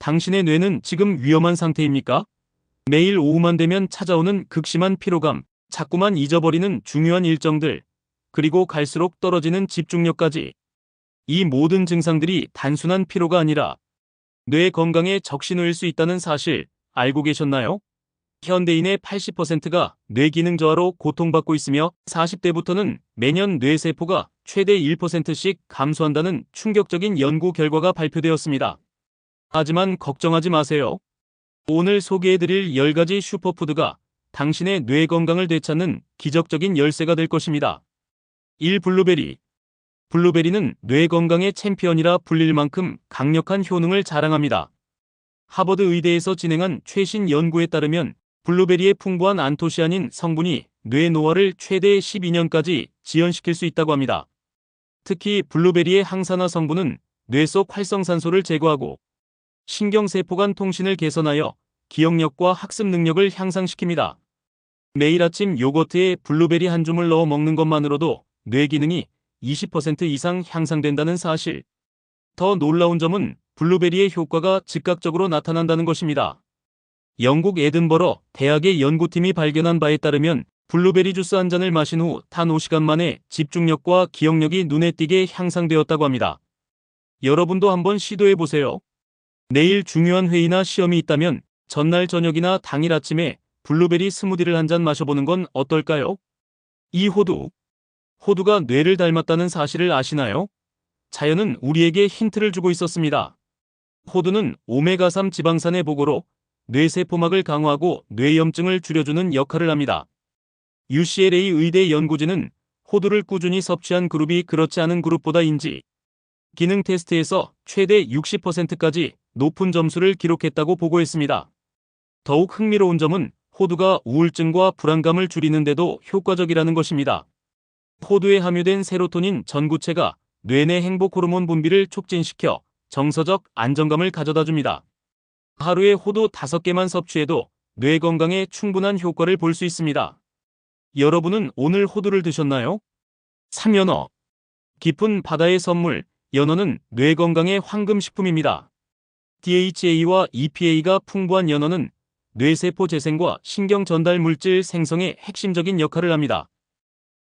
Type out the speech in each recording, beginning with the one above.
당신의 뇌는 지금 위험한 상태입니까? 매일 오후만 되면 찾아오는 극심한 피로감, 자꾸만 잊어버리는 중요한 일정들, 그리고 갈수록 떨어지는 집중력까지. 이 모든 증상들이 단순한 피로가 아니라 뇌 건강에 적신호일 수 있다는 사실 알고 계셨나요? 현대인의 80%가 뇌기능 저하로 고통받고 있으며 40대부터는 매년 뇌세포가 최대 1%씩 감소한다는 충격적인 연구 결과가 발표되었습니다. 하지만 걱정하지 마세요. 오늘 소개해드릴 10가지 슈퍼푸드가 당신의 뇌 건강을 되찾는 기적적인 열쇠가 될 것입니다. 1. 블루베리. 블루베리는 뇌 건강의 챔피언이라 불릴 만큼 강력한 효능을 자랑합니다. 하버드 의대에서 진행한 최신 연구에 따르면 블루베리의 풍부한 안토시아닌 성분이 뇌 노화를 최대 12년까지 지연시킬 수 있다고 합니다. 특히 블루베리의 항산화 성분은 뇌 속 활성산소를 제거하고 신경세포 간 통신을 개선하여 기억력과 학습 능력을 향상시킵니다. 매일 아침 요거트에 블루베리 한 줌을 넣어 먹는 것만으로도 뇌 기능이 20% 이상 향상된다는 사실. 더 놀라운 점은 블루베리의 효과가 즉각적으로 나타난다는 것입니다. 영국 에든버러 대학의 연구팀이 발견한 바에 따르면 블루베리 주스 한 잔을 마신 후 단 5시간 만에 집중력과 기억력이 눈에 띄게 향상되었다고 합니다. 여러분도 한번 시도해보세요. 내일 중요한 회의나 시험이 있다면 전날 저녁이나 당일 아침에 블루베리 스무디를 한 잔 마셔보는 건 어떨까요? 2. 호두가 뇌를 닮았다는 사실을 아시나요? 자연은 우리에게 힌트를 주고 있었습니다. 호두는 오메가3 지방산의 보고로 뇌세포막을 강화하고 뇌염증을 줄여주는 역할을 합니다. UCLA 의대 연구진은 호두를 꾸준히 섭취한 그룹이 그렇지 않은 그룹보다 인지 기능 테스트에서 최대 60%까지 높은 점수를 기록했다고 보고했습니다. 더욱 흥미로운 점은 호두가 우울증과 불안감을 줄이는데도 효과적이라는 것입니다. 호두에 함유된 세로토닌 전구체가 뇌내 행복 호르몬 분비를 촉진시켜 정서적 안정감을 가져다 줍니다. 하루에 호두 5개만 섭취해도 뇌 건강에 충분한 효과를 볼 수 있습니다. 여러분은 오늘 호두를 드셨나요? 3. 연어. 깊은 바다의 선물, 연어는 뇌 건강의 황금식품입니다. DHA와 EPA가 풍부한 연어는 뇌세포 재생과 신경 전달 물질 생성에 핵심적인 역할을 합니다.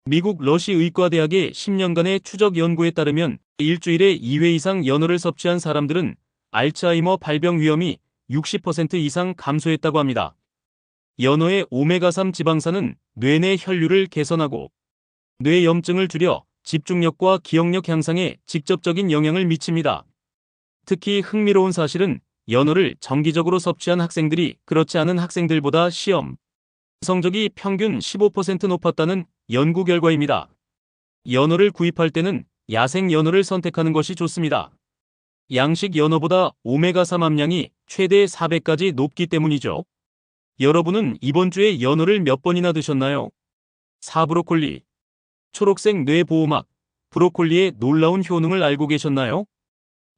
미국 러시 의과대학의 10년간의 추적 연구에 따르면 일주일에 2회 이상 연어를 섭취한 사람들은 알츠하이머 발병 위험이 60% 이상 감소했다고 합니다. 연어의 오메가3 지방산은 뇌내 혈류를 개선하고 뇌 염증을 줄여 집중력과 기억력 향상에 직접적인 영향을 미칩니다. 특히 흥미로운 사실은 연어를 정기적으로 섭취한 학생들이 그렇지 않은 학생들보다 시험 성적이 평균 15% 높았다는 연구 결과입니다. 연어를 구입할 때는 야생 연어를 선택하는 것이 좋습니다. 양식 연어보다 오메가3 함량이 최대 400까지 높기 때문이죠. 여러분은 이번 주에 연어를 몇 번이나 드셨나요? 4. 브로콜리. 초록색 뇌보호막. 브로콜리의 놀라운 효능을 알고 계셨나요?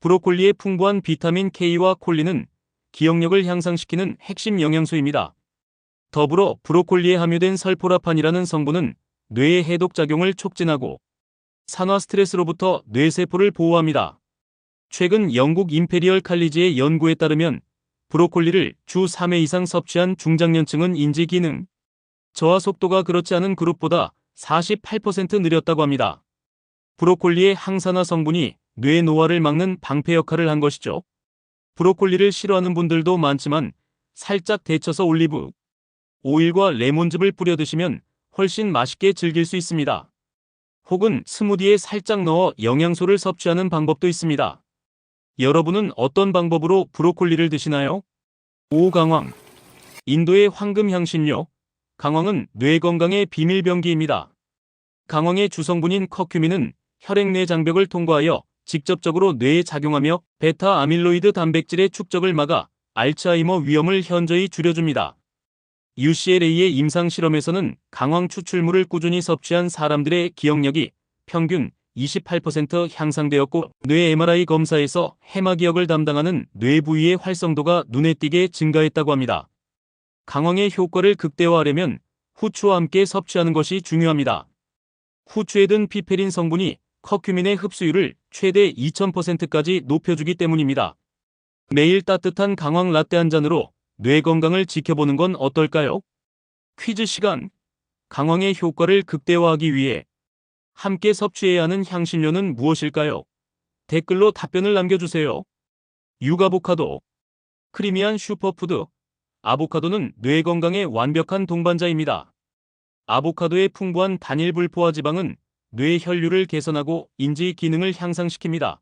브로콜리의 풍부한 비타민 K와 콜린은 기억력을 향상시키는 핵심 영양소입니다. 더불어 브로콜리에 함유된 설포라판이라는 성분은 뇌의 해독작용을 촉진하고 산화 스트레스로부터 뇌세포를 보호합니다. 최근 영국 임페리얼 칼리지의 연구에 따르면 브로콜리를 주 3회 이상 섭취한 중장년층은 인지 기능 저하 속도가 그렇지 않은 그룹보다 48% 느렸다고 합니다. 브로콜리의 항산화 성분이 뇌 노화를 막는 방패 역할을 한 것이죠. 브로콜리를 싫어하는 분들도 많지만 살짝 데쳐서 올리브 오일과 레몬즙을 뿌려 드시면 훨씬 맛있게 즐길 수 있습니다. 혹은 스무디에 살짝 넣어 영양소를 섭취하는 방법도 있습니다. 여러분은 어떤 방법으로 브로콜리를 드시나요? 5. 강황. 인도의 황금 향신료. 강황은 뇌 건강의 비밀병기입니다. 강황의 주성분인 커큐민은 혈액 내 장벽을 통과하여 직접적으로 뇌에 작용하며 베타 아밀로이드 단백질의 축적을 막아 알츠하이머 위험을 현저히 줄여줍니다. UCLA의 임상실험에서는 강황 추출물을 꾸준히 섭취한 사람들의 기억력이 평균 28% 향상되었고 뇌 MRI 검사에서 해마기억을 담당하는 뇌 부위의 활성도가 눈에 띄게 증가했다고 합니다. 강황의 효과를 극대화하려면 후추와 함께 섭취하는 것이 중요합니다. 후추에 든 피페린 성분이 커큐민의 흡수율을 최대 2000%까지 높여주기 때문입니다. 매일 따뜻한 강황 라떼 한 잔으로 뇌 건강을 지켜보는 건 어떨까요? 퀴즈 시간. 강황의 효과를 극대화하기 위해 함께 섭취해야 하는 향신료는 무엇일까요? 댓글로 답변을 남겨주세요. 육아보카도. 크리미한 슈퍼푸드. 아보카도는 뇌 건강에 완벽한 동반자입니다. 아보카도의 풍부한 단일 불포화 지방은 뇌 혈류를 개선하고 인지 기능을 향상시킵니다.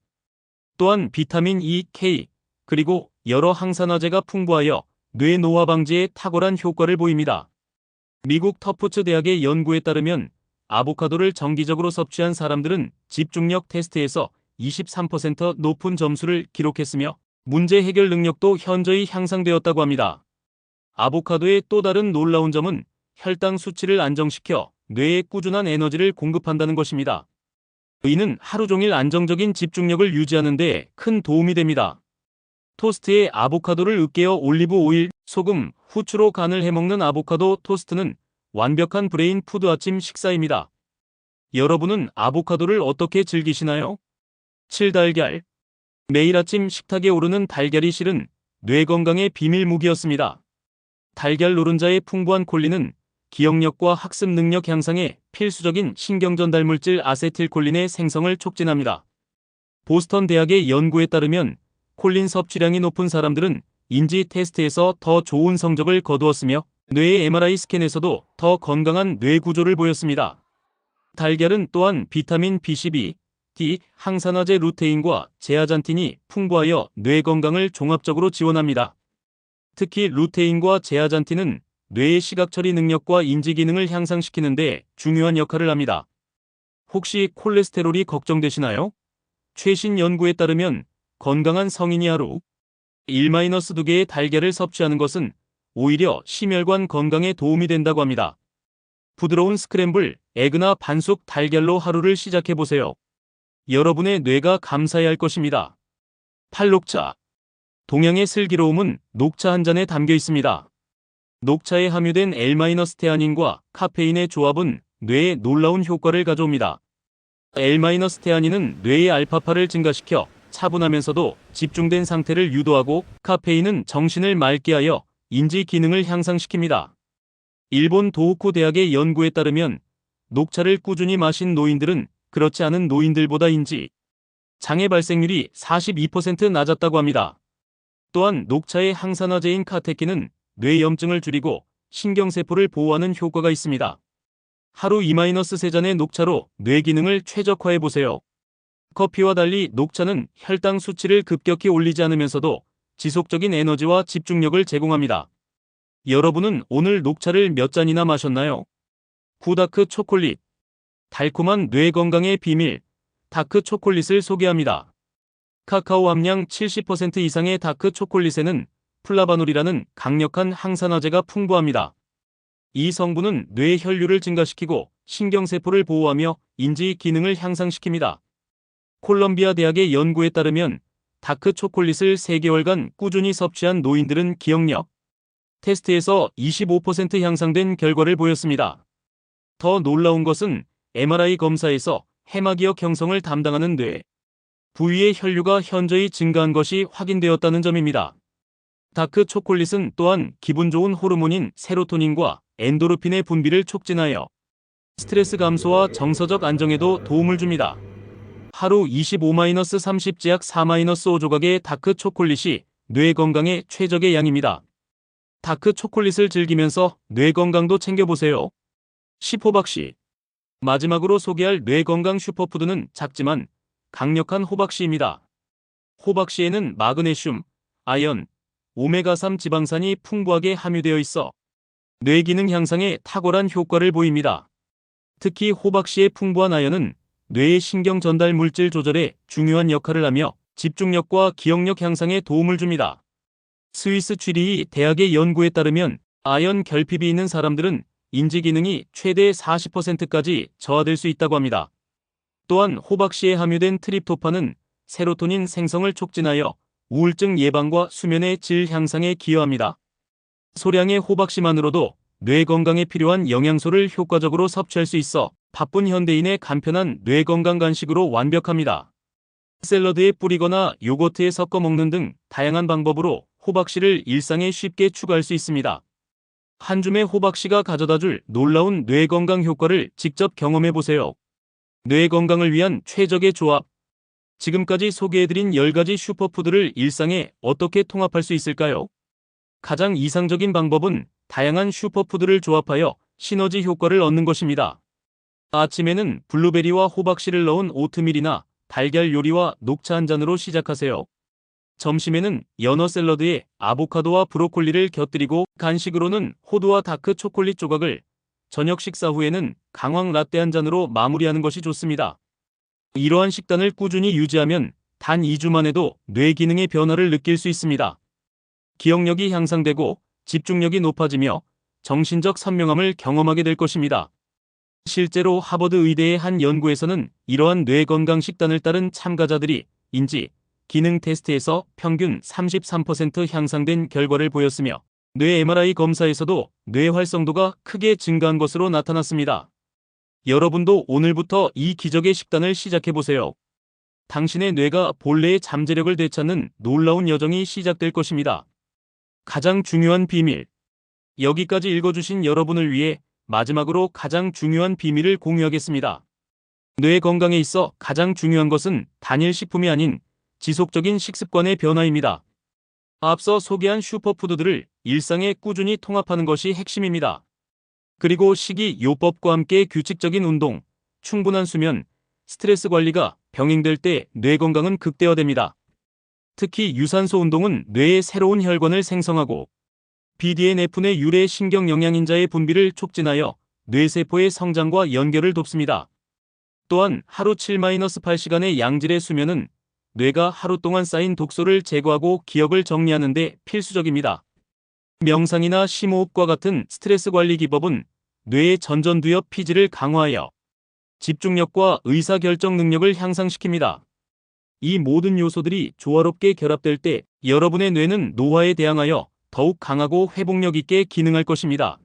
또한 비타민 E, K, 그리고 여러 항산화제가 풍부하여 뇌 노화 방지에 탁월한 효과를 보입니다. 미국 터프츠 대학의 연구에 따르면 아보카도를 정기적으로 섭취한 사람들은 집중력 테스트에서 23% 높은 점수를 기록했으며 문제 해결 능력도 현저히 향상되었다고 합니다. 아보카도의 또 다른 놀라운 점은 혈당 수치를 안정시켜 뇌에 꾸준한 에너지를 공급한다는 것입니다. 이는 하루 종일 안정적인 집중력을 유지하는 데 큰 도움이 됩니다. 토스트에 아보카도를 으깨어 올리브 오일, 소금, 후추로 간을 해먹는 아보카도 토스트는 완벽한 브레인 푸드 아침 식사입니다. 여러분은 아보카도를 어떻게 즐기시나요? 7달걀. 매일 아침 식탁에 오르는 달걀이 실은 뇌 건강의 비밀 무기였습니다. 달걀 노른자의 풍부한 콜린은 기억력과 학습 능력 향상에 필수적인 신경 전달 물질 아세틸콜린의 생성을 촉진합니다. 보스턴 대학의 연구에 따르면 콜린 섭취량이 높은 사람들은 인지 테스트에서 더 좋은 성적을 거두었으며 뇌의 MRI 스캔에서도 더 건강한 뇌 구조를 보였습니다. 달걀은 또한 비타민 B12, D, 항산화제 루테인과 제아잔틴이 풍부하여 뇌 건강을 종합적으로 지원합니다. 특히 루테인과 제아잔틴은 뇌의 시각 처리 능력과 인지 기능을 향상시키는 데 중요한 역할을 합니다. 혹시 콜레스테롤이 걱정되시나요? 최신 연구에 따르면 건강한 성인이 하루 1-2개의 달걀을 섭취하는 것은 오히려 심혈관 건강에 도움이 된다고 합니다. 부드러운 스크램블, 에그나 반숙 달걀로 하루를 시작해보세요. 여러분의 뇌가 감사해야 할 것입니다. 팔녹차. 동양의 슬기로움은 녹차 한 잔에 담겨 있습니다. 녹차에 함유된 L-테아닌과 카페인의 조합은 뇌에 놀라운 효과를 가져옵니다. L-테아닌은 뇌의 알파파를 증가시켜 차분하면서도 집중된 상태를 유도하고 카페인은 정신을 맑게 하여 인지 기능을 향상시킵니다. 일본 도호쿠 대학의 연구에 따르면 녹차를 꾸준히 마신 노인들은 그렇지 않은 노인들보다 인지 장애 발생률이 42% 낮았다고 합니다. 또한 녹차의 항산화제인 카테킨은 뇌염증을 줄이고 신경세포를 보호하는 효과가 있습니다. 하루 2-3잔의 녹차로 뇌 기능을 최적화해보세요. 커피와 달리 녹차는 혈당 수치를 급격히 올리지 않으면서도 지속적인 에너지와 집중력을 제공합니다. 여러분은 오늘 녹차를 몇 잔이나 마셨나요? 구다크 초콜릿. 달콤한 뇌 건강의 비밀, 다크 초콜릿을 소개합니다. 카카오 함량 70% 이상의 다크 초콜릿에는 플라바놀이라는 강력한 항산화제가 풍부합니다. 이 성분은 뇌 혈류를 증가시키고 신경세포를 보호하며 인지 기능을 향상시킵니다. 콜롬비아 대학의 연구에 따르면 다크 초콜릿을 3개월간 꾸준히 섭취한 노인들은 기억력 테스트에서 25% 향상된 결과를 보였습니다. 더 놀라운 것은 MRI 검사에서 해마기역 형성을 담당하는 뇌 부위의 혈류가 현저히 증가한 것이 확인되었다는 점입니다. 다크 초콜릿은 또한 기분 좋은 호르몬인 세로토닌과 엔도르핀의 분비를 촉진하여 스트레스 감소와 정서적 안정에도 도움을 줍니다. 하루 25-30제약 4-5 조각의 다크 초콜릿이 뇌 건강에 최적의 양입니다. 다크 초콜릿을 즐기면서 뇌 건강도 챙겨보세요. 10호박씨. 마지막으로 소개할 뇌 건강 슈퍼푸드는 작지만 강력한 호박씨입니다. 호박씨에는 마그네슘, 아연, 오메가3 지방산이 풍부하게 함유되어 있어 뇌 기능 향상에 탁월한 효과를 보입니다. 특히 호박씨의 풍부한 아연은 뇌의 신경 전달 물질 조절에 중요한 역할을 하며 집중력과 기억력 향상에 도움을 줍니다. 스위스 취리히 대학의 연구에 따르면 아연 결핍이 있는 사람들은 인지 기능이 최대 40%까지 저하될 수 있다고 합니다. 또한 호박씨에 함유된 트립토판은 세로토닌 생성을 촉진하여 우울증 예방과 수면의 질 향상에 기여합니다. 소량의 호박씨만으로도 뇌 건강에 필요한 영양소를 효과적으로 섭취할 수 있어 바쁜 현대인의 간편한 뇌 건강 간식으로 완벽합니다. 샐러드에 뿌리거나 요거트에 섞어 먹는 등 다양한 방법으로 호박씨를 일상에 쉽게 추가할 수 있습니다. 한 줌의 호박씨가 가져다줄 놀라운 뇌 건강 효과를 직접 경험해 보세요. 뇌 건강을 위한 최적의 조합. 지금까지 소개해드린 10가지 슈퍼푸드를 일상에 어떻게 통합할 수 있을까요? 가장 이상적인 방법은 다양한 슈퍼푸드를 조합하여 시너지 효과를 얻는 것입니다. 아침에는 블루베리와 호박씨를 넣은 오트밀이나 달걀 요리와 녹차 한 잔으로 시작하세요. 점심에는 연어 샐러드에 아보카도와 브로콜리를 곁들이고 간식으로는 호두와 다크 초콜릿 조각을, 저녁 식사 후에는 강황 라떼 한 잔으로 마무리하는 것이 좋습니다. 이러한 식단을 꾸준히 유지하면 단 2주만 해도 뇌 기능의 변화를 느낄 수 있습니다. 기억력이 향상되고 집중력이 높아지며 정신적 선명함을 경험하게 될 것입니다. 실제로 하버드 의대의 한 연구에서는 이러한 뇌 건강 식단을 따른 참가자들이 인지, 기능 테스트에서 평균 33% 향상된 결과를 보였으며 뇌 MRI 검사에서도 뇌 활성도가 크게 증가한 것으로 나타났습니다. 여러분도 오늘부터 이 기적의 식단을 시작해보세요. 당신의 뇌가 본래의 잠재력을 되찾는 놀라운 여정이 시작될 것입니다. 가장 중요한 비밀. 여기까지 읽어주신 여러분을 위해 마지막으로 가장 중요한 비밀을 공유하겠습니다. 뇌 건강에 있어 가장 중요한 것은 단일 식품이 아닌 지속적인 식습관의 변화입니다. 앞서 소개한 슈퍼푸드들을 일상에 꾸준히 통합하는 것이 핵심입니다. 그리고 식이요법과 함께 규칙적인 운동, 충분한 수면, 스트레스 관리가 병행될 때 뇌 건강은 극대화됩니다. 특히 유산소 운동은 뇌의 새로운 혈관을 생성하고 BDNF의 유래 신경 영양인자의 분비를 촉진하여 뇌세포의 성장과 연결을 돕습니다. 또한 하루 7-8시간의 양질의 수면은 뇌가 하루 동안 쌓인 독소를 제거하고 기억을 정리하는 데 필수적입니다. 명상이나 심호흡과 같은 스트레스 관리 기법은 뇌의 전전두엽 피지를 강화하여 집중력과 의사결정 능력을 향상시킵니다. 이 모든 요소들이 조화롭게 결합될 때 여러분의 뇌는 노화에 대항하여 더욱 강하고 회복력 있게 기능할 것입니다.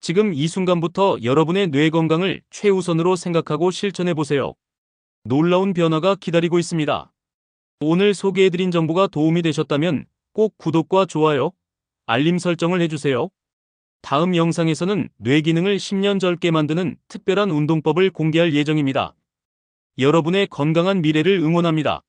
지금 이 순간부터 여러분의 뇌 건강을 최우선으로 생각하고 실천해 보세요. 놀라운 변화가 기다리고 있습니다. 오늘 소개해드린 정보가 도움이 되셨다면 꼭 구독과 좋아요, 알림 설정을 해주세요. 다음 영상에서는 뇌 기능을 10년 젊게 만드는 특별한 운동법을 공개할 예정입니다. 여러분의 건강한 미래를 응원합니다.